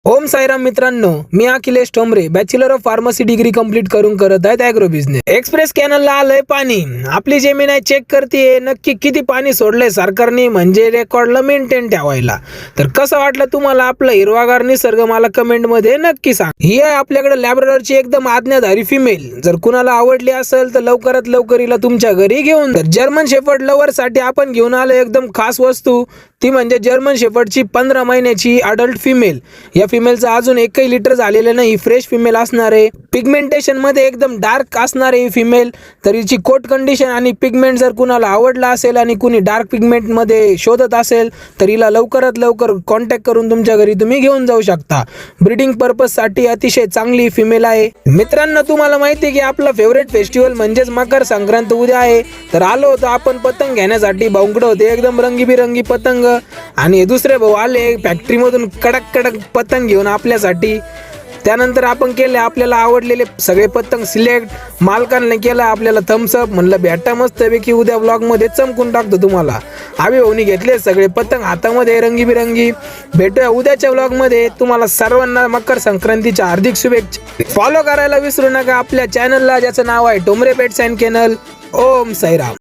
ओम साईराम मित्रांनो, मी Akhilesh Thombare bachelor of pharmacy degree complete करून करत आहेत ॲग्रो बिझनेस. एक्सप्रेस कॅनलला आलंय पाणी. आपली जमीन आहे चेक करते नक्की किती पाणी सोडलंय सरकारने, म्हणजे रेकॉर्डला मेंटेन ठेवायला. तर कसं वाटलं तुम्हाला आपलं हिरवागार निसर्ग, मला कमेंट मध्ये नक्की सांग. ही आहे आपल्याकडे लॅब्राडोरची एकदम आज्ञाधारी फिमेल. जर कुणाला आवडली असेल तर लवकरात लवकर हिला तुमच्या घरी घेऊन. तर जर्मन शेफर्ड लवर साठी आपण घेऊन आलो एकदम खास वस्तू, ती म्हणजे जर्मन शेफर्डची 15 महिन्याची अडल्ट फिमेल. या फिमेलचं अजून एकही लिटर झालेलं नाही. फ्रेश फिमेल असणार आहे. पिगमेंटेशन मध्ये एकदम डार्क असणार आहे फिमेल. तर हिची कोट कंडिशन आणि पिगमेंट जर कुणाला आवडला असेल आणि कुणी डार्क पिगमेंट मध्ये शोधत असेल तर हिला लवकरात लवकर कॉन्टॅक्ट करून तुमच्या घरी तुम्ही घेऊन जाऊ शकता. ब्रीडिंग पर्पज साठी अतिशय चांगली फिमेल आहे. मित्रांनो, तुम्हाला माहिती आहे की आपला फेवरेट फेस्टिवल म्हणजेच मकर संक्रांत उद्या आहे. तर आलो होतो आपण पतंग घेण्यासाठी. बावंगडे होते एकदम रंगीबिरंगी पतंग, आणि दुसरे भाऊ आले फॅक्टरी मधून कडक कडक पतंग घेऊन आपल्यासाठी. त्यानंतर आपण केले आपल्याला आवडलेले सगळे पतंग सिलेक्ट. मालकांनी केला आपल्याला थम्सअप. म्हणलं भेटा मस्तपैकी उद्या ब्लॉग मध्ये चमकून टाकतो तुम्हाला. आम्ही भाऊनी घेतले सगळे पतंग हातामध्ये रंगीबिरंगी. भेटूया उद्याच्या ब्लॉग मध्ये. तुम्हाला सर्वांना मकर संक्रांतीच्या हार्दिक शुभेच्छा. फॉलो करायला विसरू नका आपल्या चॅनलला, ज्याचं नाव आहे Thombre pets and kennel. Om Sairam.